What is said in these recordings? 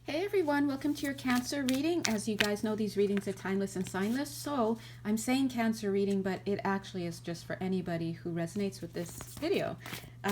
Hey everyone, welcome to your Cancer reading. As you guys know, these readings are timeless and signless, so I'm saying Cancer reading, but it actually is just for anybody who resonates with this video.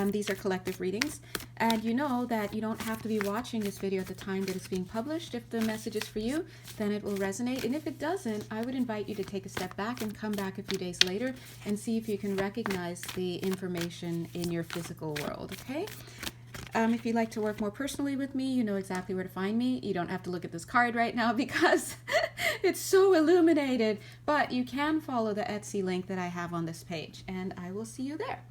These are collective readings, and you know that you don't have to be watching this video at the time that it's being published. If the message is for you, then it will resonate, and if it doesn't, I would invite you to take a step back and come back a few days later and see if you can recognize the information in your physical world, okay? If you'd like to work more personally with me, you know exactly where to find me. You don't have to look at this card right now because it's so illuminated, but you can follow the Etsy link that I have on this page, and I will see you there.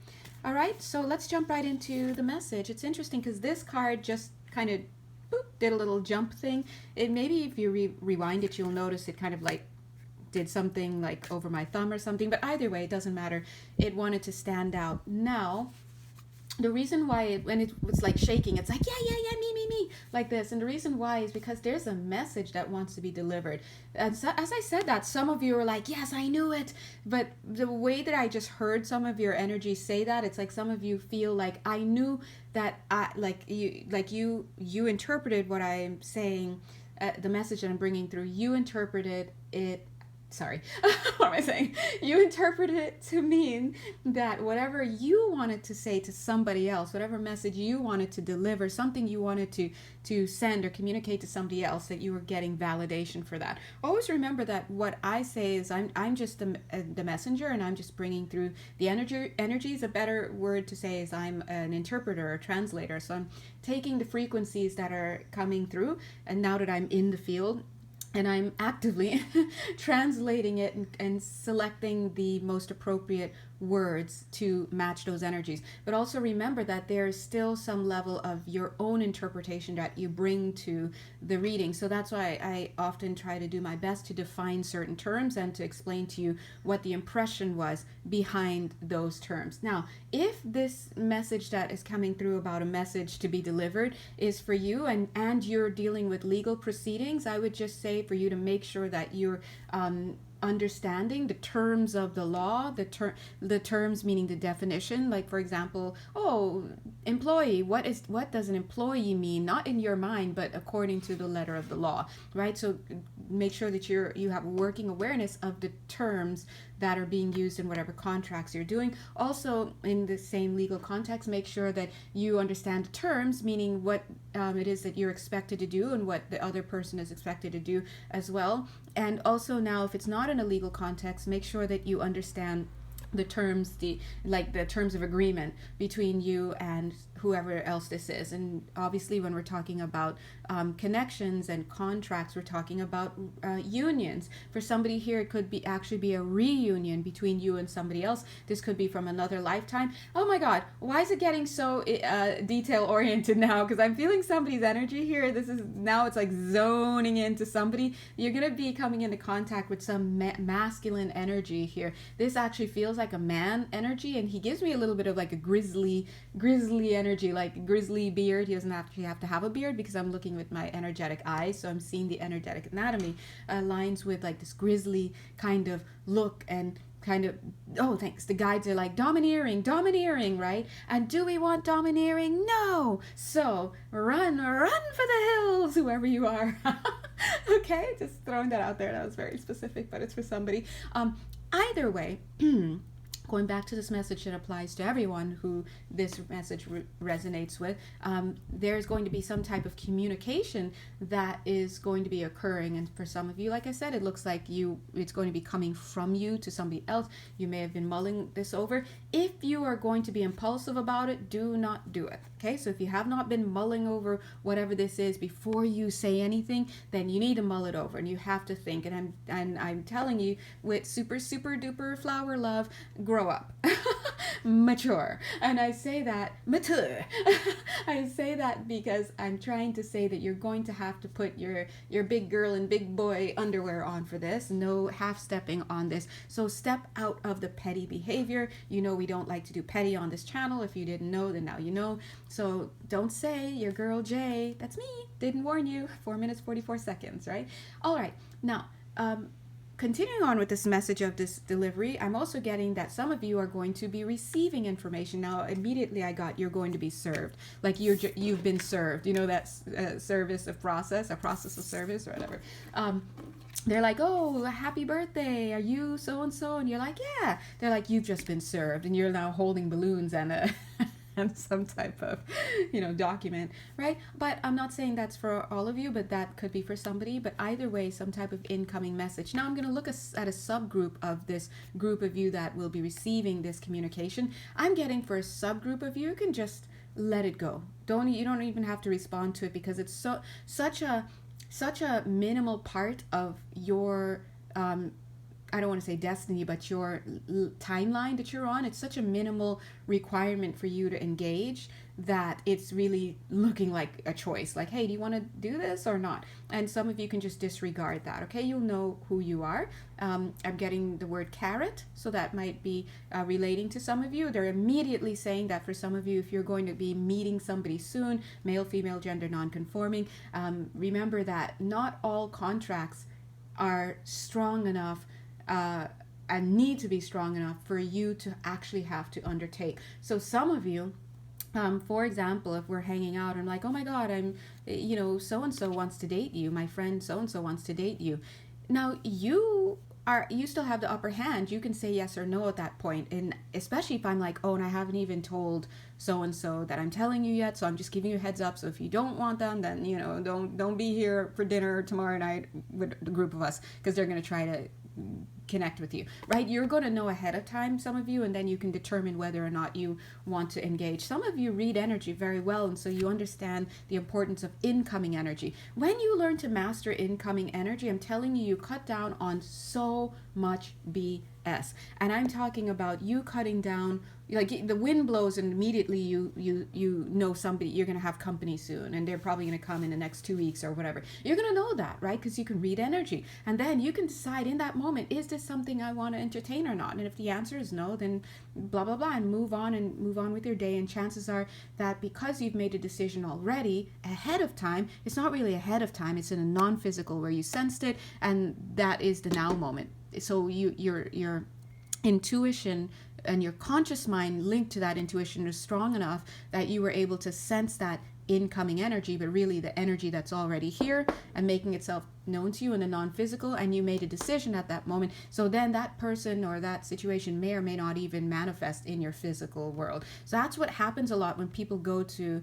All right, so let's jump right into the message. It's interesting because this card just kind of did a little jump thing. It maybe if you rewind it, you'll notice it kind of like did something like over my thumb or something, but either way, it doesn't matter. It wanted to stand out. Now, the reason why when it was like shaking, it's like, yeah, me, like this. And the reason why is because there's a message that wants to be delivered. And so, as I said that, some of you are like, yes, I knew it. But the way that I just heard some of your energy say that, it's like some of you feel like I knew that you interpreted what I'm saying, the message that I'm bringing through. You interpreted it. Sorry, what am I saying? You interpret it to mean that whatever you wanted to say to somebody else, whatever message you wanted to deliver, something you wanted to send or communicate to somebody else, that you were getting validation for that. Always remember that what I say is I'm just the messenger, and I'm just bringing through the energy. Energy is a better word to say, is I'm an interpreter or translator. So I'm taking the frequencies that are coming through, and now that I'm in the field, and I'm actively translating it and selecting the most appropriate words to match those energies. But also remember that there's still some level of your own interpretation that you bring to the reading. So that's why I often try to do my best to define certain terms and to explain to you what the impression was behind those terms. Now, if this message that is coming through about a message to be delivered is for you, and you're dealing with legal proceedings, I would just say for you to make sure that you're understanding the terms of the law, the terms meaning the definition. Like, for example, employee, what does an employee mean? Not in your mind, but according to the letter of the law, right? So make sure that you have working awareness of the terms that are being used in whatever contracts you're doing. Also, in the same legal context, make sure that you understand the terms, meaning what it is that you're expected to do and what the other person is expected to do as well. And also, now, if it's not in a legal context, make sure that you understand the terms, the terms of agreement between you and whoever else this is. And obviously, when we're talking about connections and contracts, we're talking about unions. For somebody here, it could be actually be a reunion between you and somebody else. This could be from another lifetime. Oh my God, why is it getting so detail oriented now? Because I'm feeling somebody's energy here. This is now, it's like zoning into somebody. You're gonna be coming into contact with some masculine energy here. This actually feels like a man energy, and he gives me a little bit of like a grizzly energy, like grizzly beard. He doesn't actually have to have a beard because I'm looking with my energetic eyes, so I'm seeing the energetic anatomy aligns with like this grizzly kind of look, and kind of, thanks, the guides are like domineering, right? And do we want domineering? No. So run for the hills, whoever you are. Okay, just throwing that out there. That was very specific, but it's for somebody. Either way, going back to this message that applies to everyone who this message resonates with, there's going to be some type of communication that is going to be occurring. And for some of you, like I said, it looks like it's going to be coming from you to somebody else. You may have been mulling this over. If you are going to be impulsive about it, do not do it. Okay, so if you have not been mulling over whatever this is before you say anything, then you need to mull it over, and you have to think. And I'm telling you, with super duper flower love, grow up, mature. And I say that mature. I say that because I'm trying to say that you're going to have to put your big girl and big boy underwear on for this. No half stepping on this. So step out of the petty behavior. You know, we don't like to do petty on this channel. If you didn't know, then now you know. So don't say your girl Jay, that's me, didn't warn you. 4 minutes 44 seconds, right? All right, now continuing on with this message of this delivery, I'm also getting that some of you are going to be receiving information. Now, immediately I got you're going to be served. Like you've been served. You know that service of process, a process of service or whatever. They're like, oh, happy birthday. Are you so-and-so? And you're like, yeah. They're like, you've just been served. And you're now holding balloons and and some type of, document, right? But I'm not saying that's for all of you, but that could be for somebody. But either way, some type of incoming message. Now I'm going to look at a subgroup of this group of you that will be receiving this communication. I'm getting for a subgroup of you, you can just let it go. You don't even have to respond to it, because it's such a minimal part of your I don't want to say destiny, but your timeline that you're on. It's such a minimal requirement for you to engage that it's really looking like a choice. Like, hey, do you want to do this or not? And some of you can just disregard that. Okay, you'll know who you are. I'm getting the word carrot, so that might be relating to some of you. They're immediately saying that for some of you, if you're going to be meeting somebody soon, male, female, gender, non-conforming, remember that not all contracts are strong enough and need to be strong enough for you to actually have to undertake. So some of you, for example, if we're hanging out, I'm like, oh my God, so-and-so wants to date you. My friend so-and-so wants to date you. Now you still have the upper hand. You can say yes or no at that point. And especially if I'm like, oh, and I haven't even told so-and-so that I'm telling you yet. So I'm just giving you a heads up. So if you don't want them, then, don't be here for dinner tomorrow night with the group of us, because they're going to try to connect with you, right? You're going to know ahead of time, some of you, and then you can determine whether or not you want to engage. Some of you read energy very well, and so you understand the importance of incoming energy. When you learn to master incoming energy, I'm telling you, you cut down on so much BS. And I'm talking about you cutting down, like the wind blows and immediately you know somebody, you're going to have company soon, and they're probably going to come in the next 2 weeks or whatever. You're going to know that, right? Because you can read energy. And then you can decide in that moment, is this something I want to entertain or not? And if the answer is no, then blah, blah, blah, and move on with your day. And chances are that because you've made a decision already ahead of time, it's not really ahead of time, it's in a non-physical where you sensed it, and that is the now moment. So your intuition and your conscious mind linked to that intuition is strong enough that you were able to sense that incoming energy, but really the energy that's already here and making itself known to you in the non-physical, and you made a decision at that moment. So then that person or that situation may or may not even manifest in your physical world. So that's what happens a lot when people go to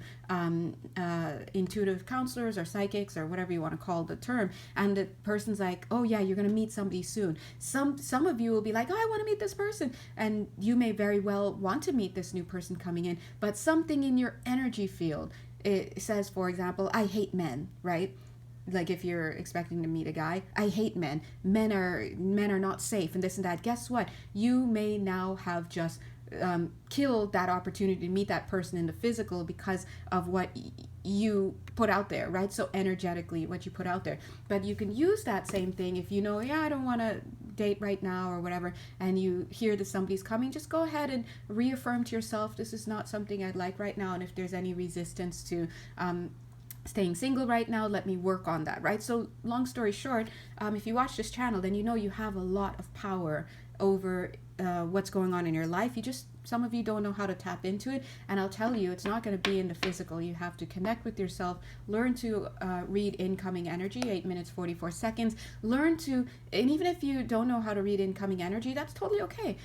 intuitive counselors or psychics or whatever you want to call the term, and the person's like, oh yeah, you're going to meet somebody soon. Some of you will be like, oh, I want to meet this person, and you may very well want to meet this new person coming in, but something in your energy field, it says, for example, I hate men, right? Like if you're expecting to meet a guy, I hate men. Men are not safe and this and that. Guess what? You may now have just killed that opportunity to meet that person in the physical because of what you put out there, right? So energetically, what you put out there. But you can use that same thing if you know, yeah, I don't want to date right now or whatever, and you hear that somebody's coming, just go ahead and reaffirm to yourself, this is not something I'd like right now. And if there's any resistance to staying single right now, let me work on that, right? So long story short, if you watch this channel, then you know you have a lot of power over what's going on in your life. Some of you don't know how to tap into it, and I'll tell you, it's not going to be in the physical. You have to connect with yourself, learn to read incoming energy, 8 minutes 44 seconds, learn to, and even if you don't know how to read incoming energy, that's totally okay.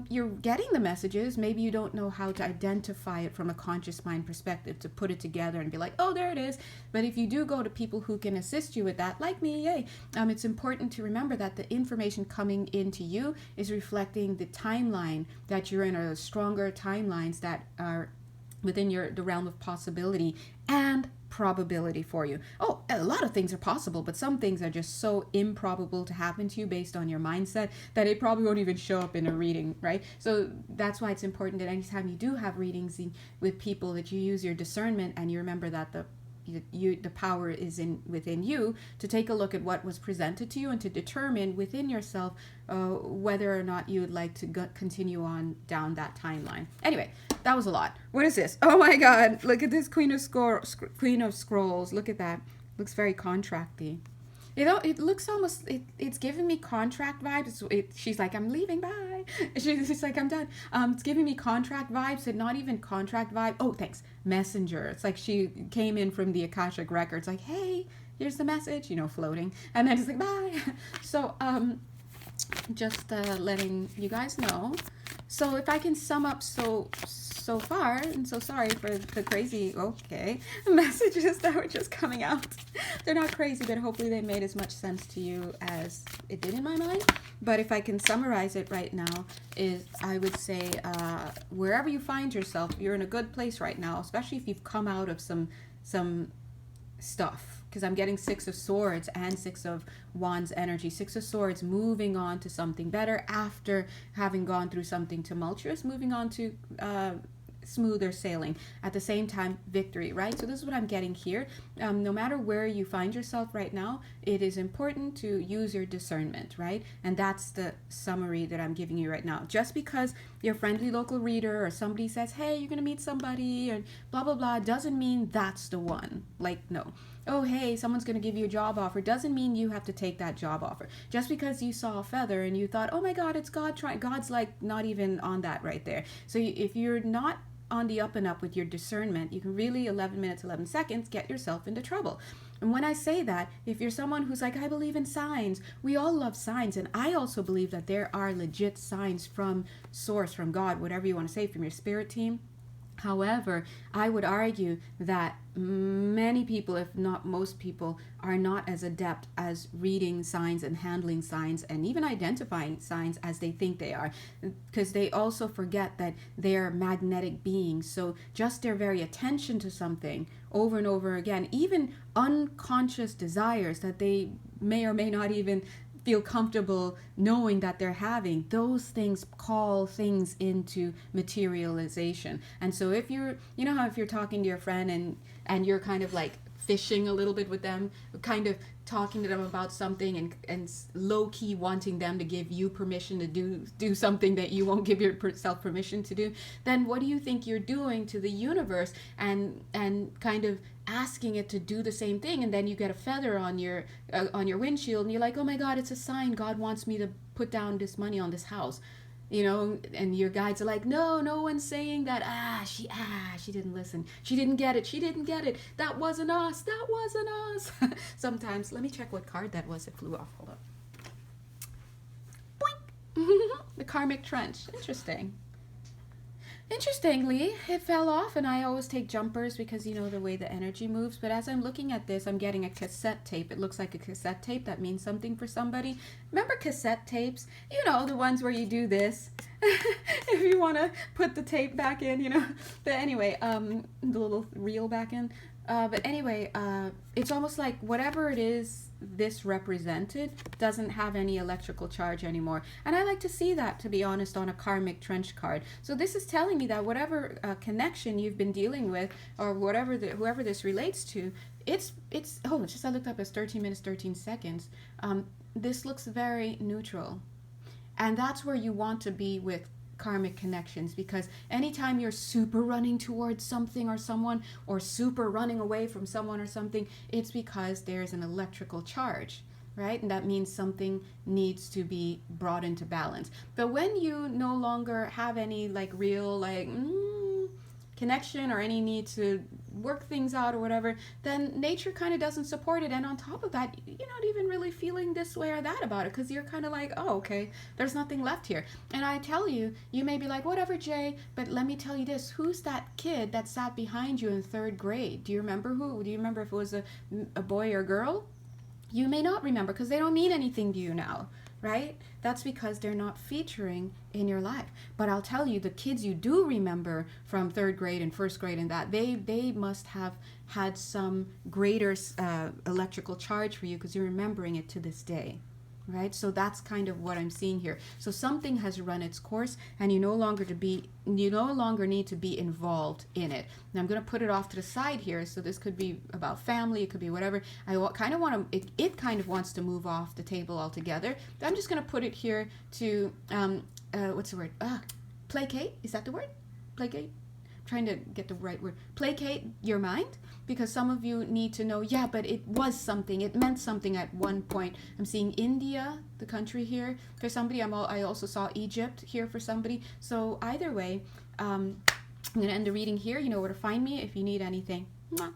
You're getting the messages, maybe you don't know how to identify it from a conscious mind perspective, to put it together and be like, oh, there it is. But if you do go to people who can assist you with that, like me, yay, it's important to remember that the information coming into you is reflecting the timeline that you're in, or the stronger timelines that are within the realm of possibility and probability for you. Oh, a lot of things are possible, but some things are just so improbable to happen to you based on your mindset that it probably won't even show up in a reading, right? So that's why it's important that anytime you do have readings with people, that you use your discernment and you remember that the power is within you to take a look at what was presented to you and to determine within yourself whether or not you would like to continue on down that timeline. Anyway, that was a lot. What is this? Oh my God! Look at this Queen of Scrolls. Look at that. Looks very contracty. It looks almost, it's giving me contract vibes. She's like, I'm leaving, bye. She's like, I'm done. It's giving me contract vibes, and not even contract vibe. Oh, thanks. Messenger. It's like she came in from the Akashic records, like, hey, here's the message, floating. And then it's like, bye. So, just letting you guys know. So if I can sum up so far, and so sorry for the crazy, messages that were just coming out. They're not crazy, but hopefully they made as much sense to you as it did in my mind. But if I can summarize it right now, I would say wherever you find yourself, you're in a good place right now, especially if you've come out of some stuff. Because I'm getting 6 of Swords and 6 of Wands energy. 6 of Swords, moving on to something better after having gone through something tumultuous, moving on to smoother sailing. At the same time, victory, right? So this is what I'm getting here. No matter where you find yourself right now, it is important to use your discernment, right? And that's the summary that I'm giving you right now. Just because your friendly local reader or somebody says, hey, you're going to meet somebody and blah, blah, blah, doesn't mean that's the one. Like, no. Oh, hey, someone's going to give you a job offer doesn't mean you have to take that job offer. Just because you saw a feather and you thought, oh my God, it's God trying. God's like not even on that right there. So if you're not on the up and up with your discernment, you can really 11 minutes, 11 seconds, get yourself into trouble. And when I say that, if you're someone who's like, I believe in signs, we all love signs. And I also believe that there are legit signs from source, from God, whatever you want to say, from your spirit team. However, I would argue that many people, if not most people, are not as adept as reading signs and handling signs and even identifying signs as they think they are, because they also forget that they are magnetic beings. So just their very attention to something over and over again, even unconscious desires that they may or may not even feel comfortable knowing that they're having, those things call things into materialization. And so if you're, how if you're talking to your friend and you're kind of like fishing a little bit with them, kind of talking to them about something and low-key wanting them to give you permission to do something that you won't give yourself permission to do, then what do you think you're doing to the universe and kind of asking it to do the same thing? And then you get a feather on your windshield and you're like, oh my God, it's a sign. God wants me to put down this money on this house. And your guides are like, no one's saying that. She didn't listen. She didn't get it. That wasn't us. Sometimes, let me check what card that was. It flew off. Hold up. Boink. The karmic trench. Interestingly, it fell off, and I always take jumpers because the way the energy moves. But as I'm looking at this, I'm getting a cassette tape. It looks like a cassette tape. That means something for somebody. Remember cassette tapes? The ones where you do this. If you want to put the tape back in, But anyway, the little reel back in. But anyway, it's almost like whatever it is this represented doesn't have any electrical charge anymore. And I like to see that, to be honest, on a karmic trench card. So this is telling me that whatever connection you've been dealing with, or whoever this relates to, it's just I looked up as 13 minutes, 13 seconds. This looks very neutral. And that's where you want to be with karmic connections, because anytime you're super running towards something or someone, or super running away from someone or something, it's because there's an electrical charge, right? And that means something needs to be brought into balance. But when you no longer have any real connection or any need to work things out or whatever, then nature kind of doesn't support it. And on top of that, you're not even really feeling this way or that about it, because you're kind of like, oh, okay, there's nothing left here. And I tell you, you may be like, whatever, Jay, but let me tell you this. Who's that kid that sat behind you in 3rd grade? Do you remember who? Do you remember if it was a boy or girl? You may not remember, because they don't mean anything to you now, right? That's because they're not featuring in your life. But I'll tell you, the kids you do remember from 3rd grade and 1st grade and that, they must have had some greater electrical charge for you, because you're remembering it to this day, right? So that's kind of what I'm seeing here. So something has run its course, and you no longer need to be involved in it. And I'm going to put it off to the side here. So this could be about family, it could be whatever. I kind of want to, it kind of wants to move off the table altogether. I'm just going to put it here to what's the word? Placate. Is that the word? Placate. Trying to get the right word. Placate your mind. because some of you need to know, yeah, but it was something. It meant something at one point. I'm seeing India, the country here. For somebody, I also saw Egypt here for somebody. So either way, I'm going to end the reading here. You know where to find me if you need anything. Mwah.